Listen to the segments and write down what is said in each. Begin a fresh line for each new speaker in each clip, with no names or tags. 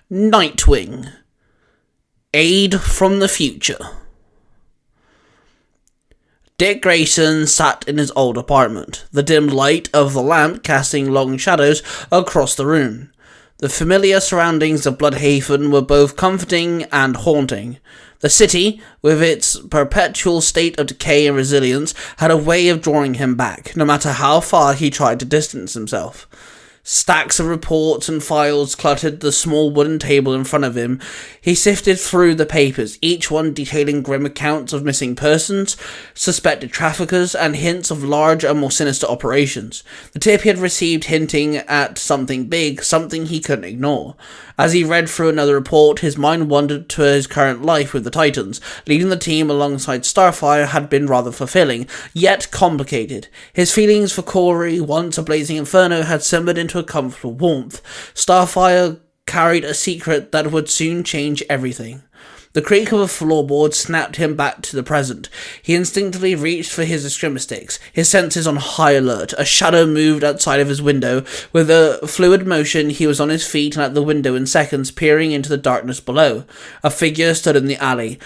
Nightwing. Aid from the future. Dick Grayson sat in his old apartment, the dim light of the lamp casting long shadows across the room. The familiar surroundings of Bloodhaven were both comforting and haunting. The city, with its perpetual state of decay and resilience, had a way of drawing him back, no matter how far he tried to distance himself. Stacks of reports and files cluttered the small wooden table in front of him. He sifted through the papers, each one detailing grim accounts of missing persons, suspected traffickers, and hints of larger and more sinister operations. The tip he had received hinting at something big, something he couldn't ignore. As he read through another report, his mind wandered to his current life with the Titans. Leading the team alongside Starfire had been rather fulfilling, yet complicated. His feelings for Corey, once a blazing inferno, had simmered into a comfortable warmth. Starfire carried a secret that would soon change everything. The creak of a floorboard snapped him back to the present. He instinctively reached for his extremistics, his senses on high alert. A shadow moved outside of his window. With a fluid motion, he was on his feet and at the window in seconds, peering into the darkness below. A figure stood in the alley,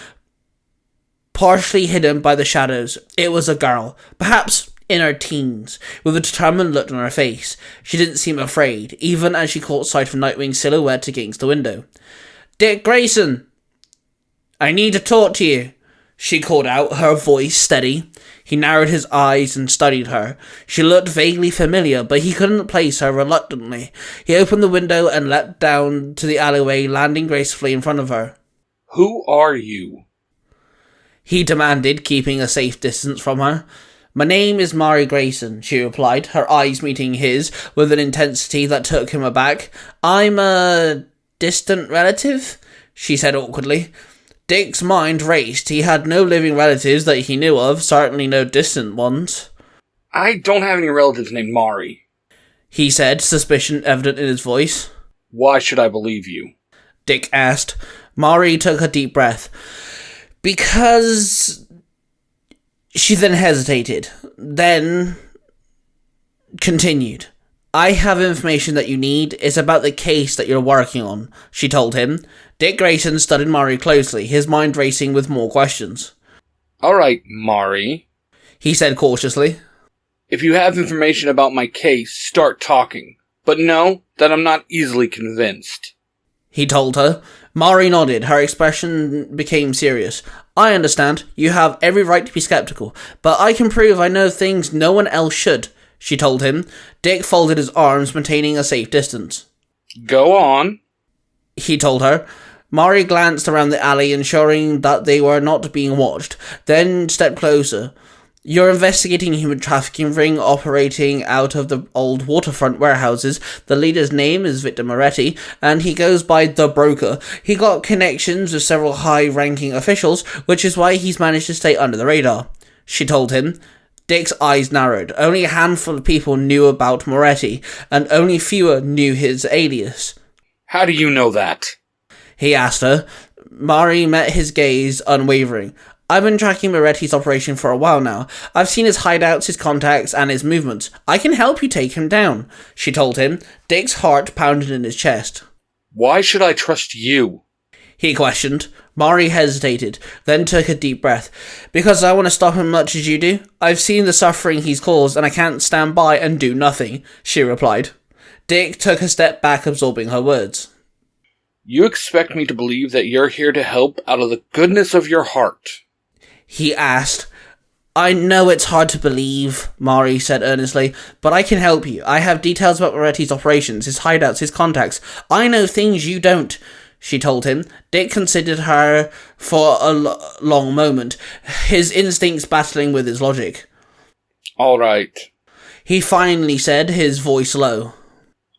partially hidden by the shadows. It was a girl, perhaps in her teens, with a determined look on her face. She didn't seem afraid, even as she caught sight of Nightwing's silhouette against the window. "Dick Grayson! I need to talk to you," she called out, her voice steady. He narrowed his eyes and studied her. She looked vaguely familiar, but he couldn't place her. Reluctantly, he opened the window and leapt down to the alleyway, landing gracefully in front of her.
"Who are you?"
he demanded, keeping a safe distance from her. "My name is Mari Grayson," she replied, her eyes meeting his with an intensity that took him aback. "I'm a distant relative," she said awkwardly. Dick's mind raced. He had no living relatives that he knew of, certainly no distant ones.
"I don't have any relatives named Mari,"
he said, suspicion evident in his voice.
"Why should I believe you?"
Dick asked. Mari took a deep breath. "Because..." She then hesitated, then continued. "I have information that you need. It's about the case that you're working on," she told him. Dick Grayson studied Mari closely, his mind racing with more questions.
"All right, Mari,"
he said cautiously.
"If you have information about my case, start talking. But know that I'm not easily convinced,"
he told her. Mari nodded. Her expression became serious. "I understand. You have every right to be skeptical, but I can prove I know things no one else should," she told him. Dick folded his arms, maintaining a safe distance.
"Go on,"
he told her. Mari glanced around the alley, ensuring that they were not being watched, then stepped closer. "You're investigating a human trafficking ring operating out of the old waterfront warehouses. The leader's name is Victor Moretti, and he goes by The Broker. He got connections with several high-ranking officials, which is why he's managed to stay under the radar," she told him. Dick's eyes narrowed. Only a handful of people knew about Moretti, and only fewer knew his alias.
"How do you know that?"
he asked her. Mari met his gaze, unwavering. "I've been tracking Moretti's operation for a while now. I've seen his hideouts, his contacts, and his movements. I can help you take him down," she told him. Dick's heart pounded in his chest.
"Why should I trust you?"
he questioned. Mari hesitated, then took a deep breath. "Because I want to stop him much as you do. I've seen the suffering he's caused, and I can't stand by and do nothing," she replied. Dick took a step back, absorbing her words.
"You expect me to believe that you're here to help out of the goodness of your heart?"
he asked. "I know it's hard to believe," Mari said earnestly, "but I can help you. I have details about Moretti's operations, his hideouts, his contacts. I know things you don't," she told him. Dick considered her for a long moment, his instincts battling with his logic.
"All right,"
he finally said, his voice low.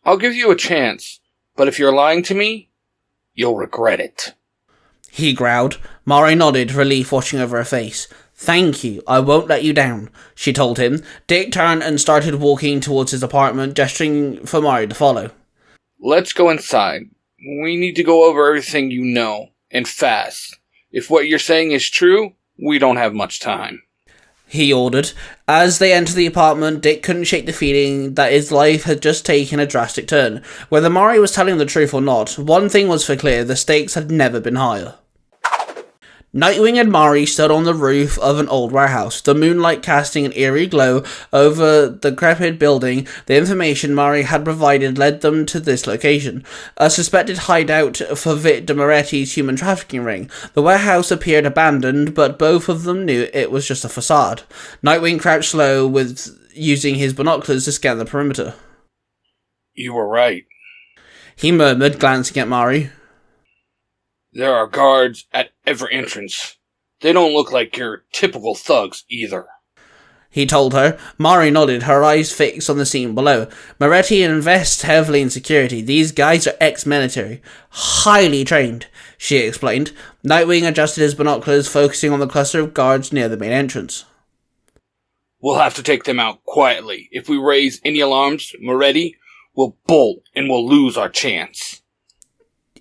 "I'll give you a chance, but if you're lying to me, you'll regret it,"
he growled. Mari nodded, relief washing over her face. "Thank you, I won't let you down," she told him. Dick turned and started walking towards his apartment, gesturing for Mari to follow.
"Let's go inside. We need to go over everything you know, and fast. If what you're saying is true, we don't have much time,"
he ordered. As they entered the apartment, Dick couldn't shake the feeling that his life had just taken a drastic turn. Whether Mari was telling the truth or not, one thing was for clear: the stakes had never been higher. Nightwing and Mari stood on the roof of an old warehouse, the moonlight casting an eerie glow over the decrepit building. The information Mari had provided led them to this location, a suspected hideout for Victor Moretti's human trafficking ring. The warehouse appeared abandoned, but both of them knew it was just a facade. Nightwing crouched low, with using his binoculars to scan the perimeter.
You were right,
he murmured, glancing at Mari.
There are guards at every entrance. They don't look like your typical thugs, either,
he told her. Mari nodded, her eyes fixed on the scene below. Moretti invests heavily in security. These guys are ex-military. Highly trained, she explained. Nightwing adjusted his binoculars, focusing on the cluster of guards near the main entrance.
We'll have to take them out quietly. If we raise any alarms, Moretti will bolt and we'll lose our chance,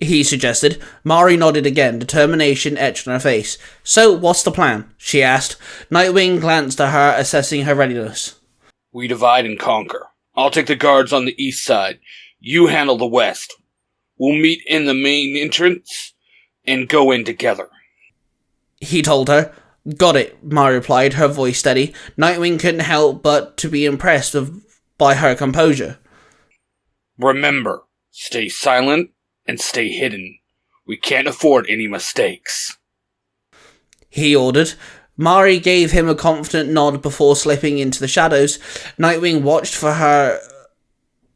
he suggested. Mari nodded again, determination etched on her face. So, what's the plan? She asked. Nightwing glanced at her, assessing her readiness.
We divide and conquer. I'll take the guards on the east side. You handle the west. We'll meet in the main entrance and go in together,
he told her. Got it, Mari replied, her voice steady. Nightwing couldn't help but to be impressed by her composure.
Remember, stay silent and stay hidden. We can't afford any mistakes,
he ordered. Mari gave him a confident nod before slipping into the shadows. Nightwing watched for her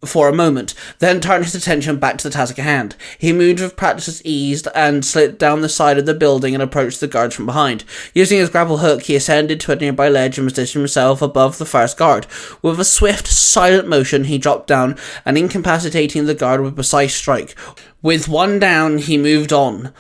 for a moment, then turned his attention back to the task at hand. He moved with practiced ease and slid down the side of the building and approached the guards from behind. Using his grapple hook, he ascended to a nearby ledge and positioned himself above the first guard. With a swift, silent motion, he dropped down and incapacitating the guard with a precise strike. With one down, he moved on,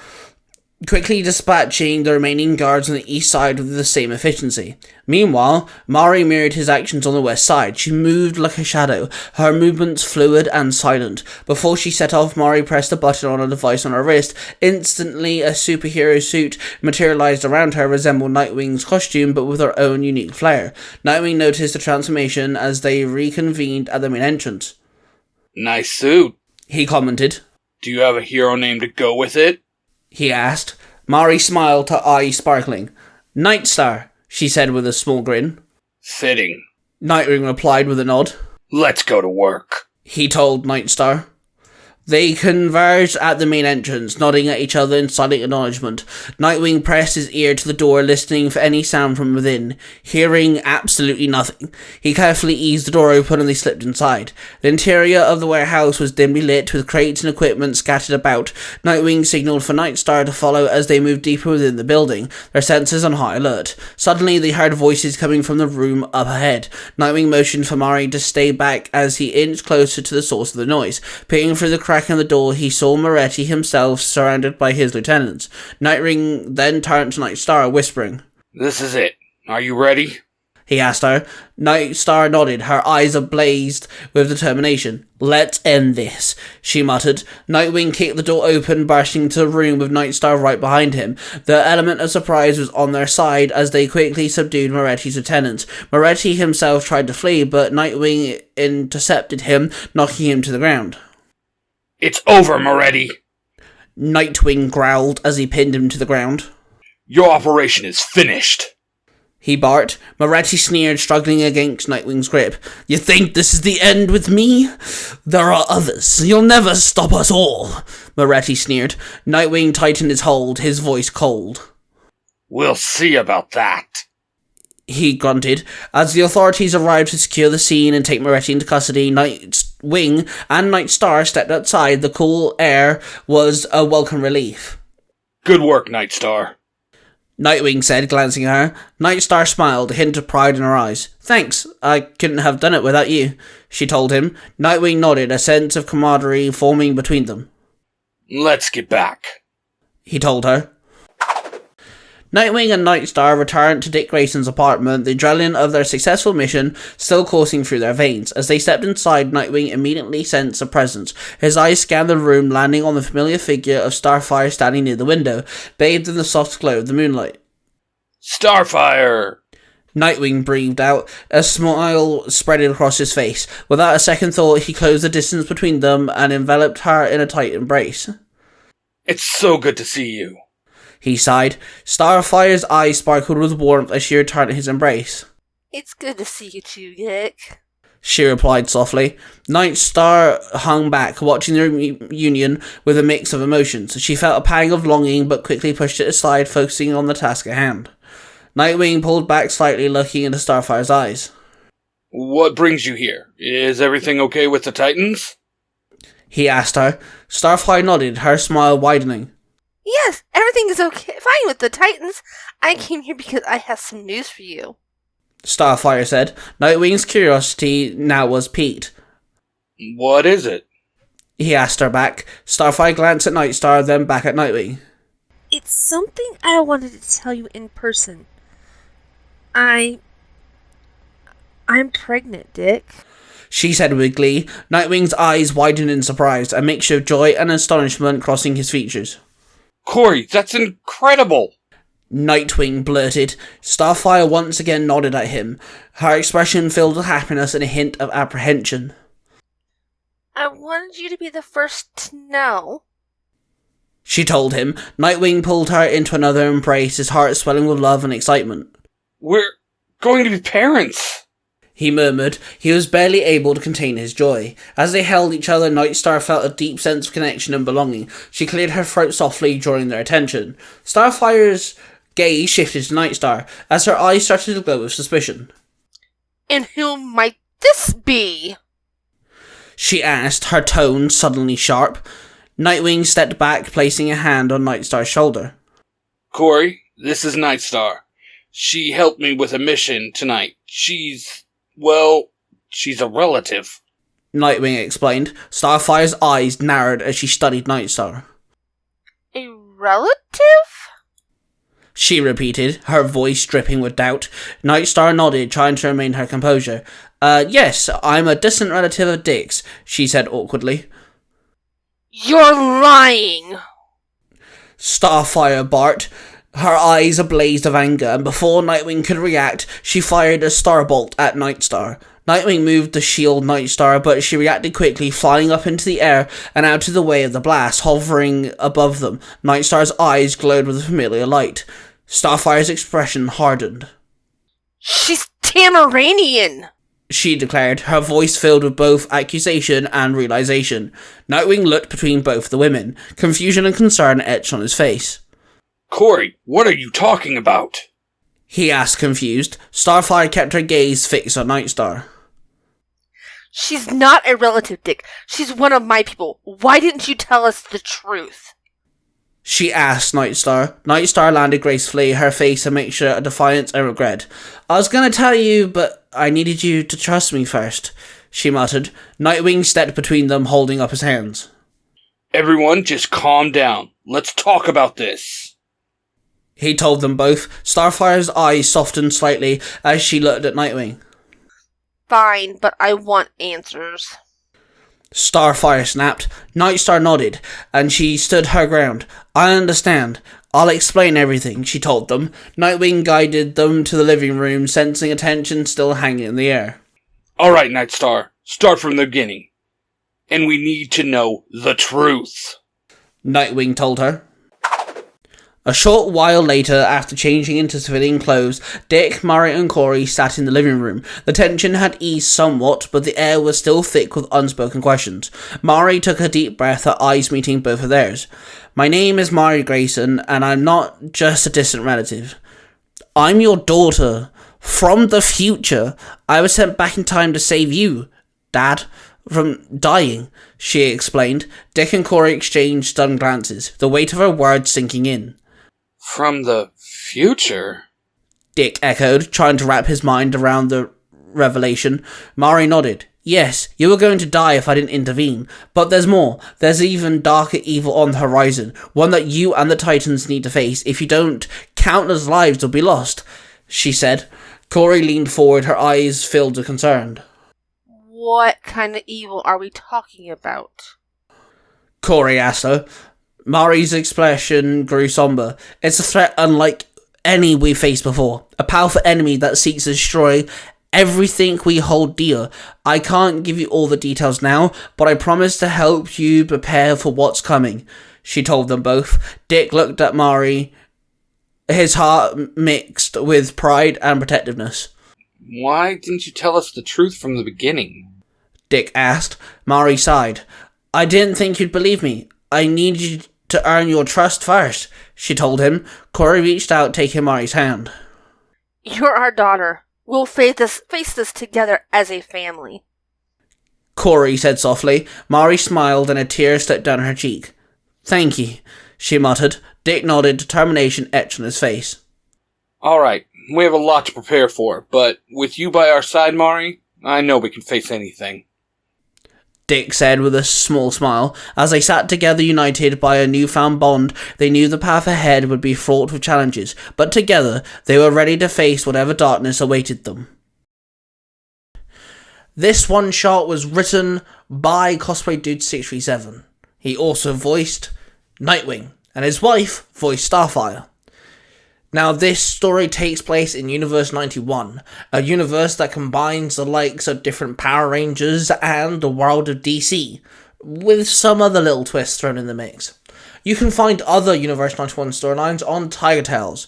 quickly dispatching the remaining guards on the east side with the same efficiency. Meanwhile, Mari mirrored his actions on the west side. She moved like a shadow, her movements fluid and silent. Before she set off, Mari pressed a button on a device on her wrist. Instantly, a superhero suit materialized around her, resembling Nightwing's costume, but with her own unique flair. Nightwing noticed the transformation as they reconvened at the main entrance.
Nice suit,
he commented.
Do you have a hero name to go with it?
He asked. Mari smiled, her eyes sparkling. Nightstar, she said with a small grin.
Fitting,
Nightwing replied with a nod.
Let's go to work,
he told Nightstar. They converged at the main entrance, nodding at each other in silent acknowledgement. Nightwing pressed his ear to the door, listening for any sound from within. Hearing absolutely nothing, he carefully eased the door open and they slipped inside. The interior of the warehouse was dimly lit, with crates and equipment scattered about. Nightwing signaled for Nightstar to follow as they moved deeper within the building, their senses on high alert. Suddenly, they heard voices coming from the room up ahead. Nightwing motioned for Mari to stay back as he inched closer to the source of the noise. Peering through the crack in the door, he saw Moretti himself surrounded by his lieutenants. Nightwing then turned to Nightstar, whispering, "This is it. Are you ready?" he asked her. Nightstar nodded, her eyes ablazed with determination. "Let's end this," she muttered. Nightwing kicked the door open, bursting into the room with Nightstar right behind him. The element of surprise was on their side as they quickly subdued Moretti's lieutenants. Moretti himself tried to flee, but Nightwing intercepted him, knocking him to the ground. "It's over, Moretti," Nightwing growled as he pinned him to the ground. "Your operation is finished," he barked. Moretti sneered, struggling against Nightwing's grip. "You think this is the end with me? There are others. You'll never stop us all," Moretti sneered. Nightwing tightened his hold, his voice cold. "We'll see about that," he grunted. As the authorities arrived to secure the scene and take Moretti into custody, Nightwing and Nightstar stepped outside. The cool air was a welcome relief. "Good work, Nightstar," Nightwing said, glancing at her. Nightstar smiled, a hint of pride in her eyes. "Thanks, I couldn't have done it without you," she told him. Nightwing nodded, a sense of camaraderie forming between them. "Let's get back," he told her. Nightwing and Nightstar returned to Dick Grayson's apartment, the adrenaline of their successful mission still coursing through their veins. As they stepped inside, Nightwing immediately sensed a presence. His eyes scanned the room, landing on the familiar figure of Starfire standing near the window, bathed in the soft glow of the moonlight. "Starfire!" Nightwing breathed out, a smile spreading across his face. Without a second thought, he closed the distance between them and enveloped her in a tight embrace.
It's so good to see you.
He sighed. Starfire's eyes sparkled with warmth as she returned his embrace.
It's good to see you too, Dick.
She replied softly. Nightstar hung back, watching the reunion with a mix of emotions. She felt a pang of longing, but quickly pushed it aside, focusing on the task at hand. Nightwing pulled back slightly, looking into Starfire's eyes.
What brings you here? Is everything okay with the Titans?
He asked her. Starfire nodded, her smile widening.
Yes, everything is okay, fine with the Titans. I came here because I have some news for you.
Starfire said. Nightwing's curiosity now was piqued.
What is it?
He asked her back. Starfire glanced at Nightstar, then back at Nightwing.
It's something I wanted to tell you in person. I'm pregnant, Dick.
She said with glee. Nightwing's eyes widened in surprise, a mixture of joy and astonishment crossing his features.
Corey, that's incredible!
Nightwing blurted. Starfire once again nodded at him, her expression filled with happiness and a hint of apprehension.
I wanted you to be the first to know.
She told him. Nightwing pulled her into another embrace, his heart swelling with love and excitement.
We're going to be parents!
He murmured. He was barely able to contain his joy. As they held each other, Nightstar felt a deep sense of connection and belonging. She cleared her throat softly, drawing their attention. Starfire's gaze shifted to Nightstar, as her eyes started to glow with suspicion.
And who might this be?
She asked, her tone suddenly sharp. Nightwing stepped back, placing a hand on Nightstar's shoulder.
Corey, this is Nightstar. She helped me with a mission tonight. She's a relative.
Nightwing explained. Starfire's eyes narrowed as she studied Nightstar.
A relative?
She repeated, her voice dripping with doubt. Nightstar nodded, trying to remain her composure. Yes, I'm a distant relative of Dick's, she said awkwardly.
You're lying!
Starfire barked, her eyes ablaze of anger, and before Nightwing could react, she fired a starbolt at Nightstar. Nightwing moved to shield Nightstar, but she reacted quickly, flying up into the air and out of the way of the blast, hovering above them. Nightstar's eyes glowed with a familiar light. Starfire's expression hardened.
She's Tamaranian!
She declared, her voice filled with both accusation and realization. Nightwing looked between both the women. Confusion and concern etched on his face.
Corey, what are you talking about?
He asked, confused. Starfire kept her gaze fixed on Nightstar.
She's not a relative, Dick. She's one of my people. Why didn't you tell us the truth?
She asked Nightstar. Nightstar landed gracefully, her face a mixture of defiance and regret. I was gonna tell you, but I needed you to trust me first, she muttered. Nightwing stepped between them, holding up his hands.
Everyone, just calm down. Let's talk about this.
He told them both. Starfire's eyes softened slightly as she looked at Nightwing.
Fine, but I want answers.
Starfire snapped. Nightstar nodded, and she stood her ground. I understand. I'll explain everything, she told them. Nightwing guided them to the living room, sensing attention still hanging in the air.
Alright, Nightstar. Start from the beginning. And we need to know the truth. Nightwing
told her. A short while later, after changing into civilian clothes, Dick, Murray and Corey sat in the living room. The tension had eased somewhat, but the air was still thick with unspoken questions. Murray took a deep breath, her eyes meeting both of theirs. My name is Murray Grayson, and I'm not just a distant relative. I'm your daughter. From the future. I was sent back in time to save you, Dad, from dying, she explained. Dick and Corey exchanged stunned glances, the weight of her words sinking in.
From the future?
Dick echoed, trying to wrap his mind around the revelation. Mari nodded. Yes, you were going to die if I didn't intervene. But there's more. There's even darker evil on the horizon. One that you and the Titans need to face. If you don't, countless lives will be lost, she said. Corey leaned forward, her eyes filled with concern.
What kind of evil are we talking about?
Corey asked her. Mari's expression grew somber. It's a threat unlike any we've faced before. A powerful enemy that seeks to destroy everything we hold dear. I can't give you all the details now, but I promise to help you prepare for what's coming, she told them both. Dick looked at Mari, his heart mixed with pride and protectiveness.
Why didn't you tell us the truth from the beginning?
Dick asked. Mari sighed. I didn't think you'd believe me. I need you to earn your trust first, she told him. Corey reached out, taking Mari's hand.
You're our daughter. We'll face this together as a family,
Corey said softly. Mari smiled and a tear slipped down her cheek. Thank you, she muttered. Dick nodded, determination etched on his face.
Alright, we have a lot to prepare for, but with you by our side, Mari, I know we can face anything,
Dick said with a small smile. As they sat together united by a newfound bond, they knew the path ahead would be fraught with challenges, but together they were ready to face whatever darkness awaited them. This one shot was written by Cosplay Dude 637. He also voiced Nightwing, and his wife voiced Starfire. Now, this story takes place in Universe 91, a universe that combines the likes of different Power Rangers and the world of DC, with some other little twists thrown in the mix. You can find other Universe 91 storylines on Tiger Tales.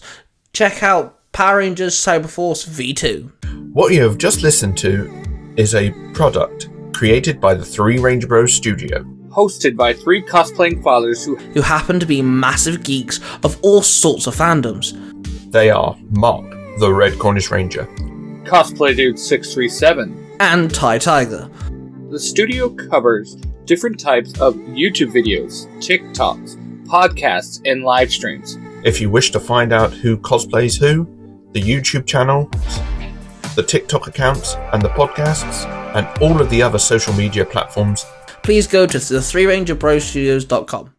Check out Power Rangers Cyberforce V2.
What you have just listened to is a product created by the Three Ranger Bros Studio.
hosted by three cosplaying fathers who
happen to be massive geeks of all sorts of fandoms.
They are Mark, the Red Cornish Ranger,
Cosplay Dude 637,
and Tai Tiger.
The studio covers different types of YouTube videos, TikToks, podcasts, and live streams.
If you wish to find out who cosplays who, the YouTube channel, the TikTok accounts, and the podcasts, and all of the other social media platforms,
please go to the 3rangerbrostudios.com.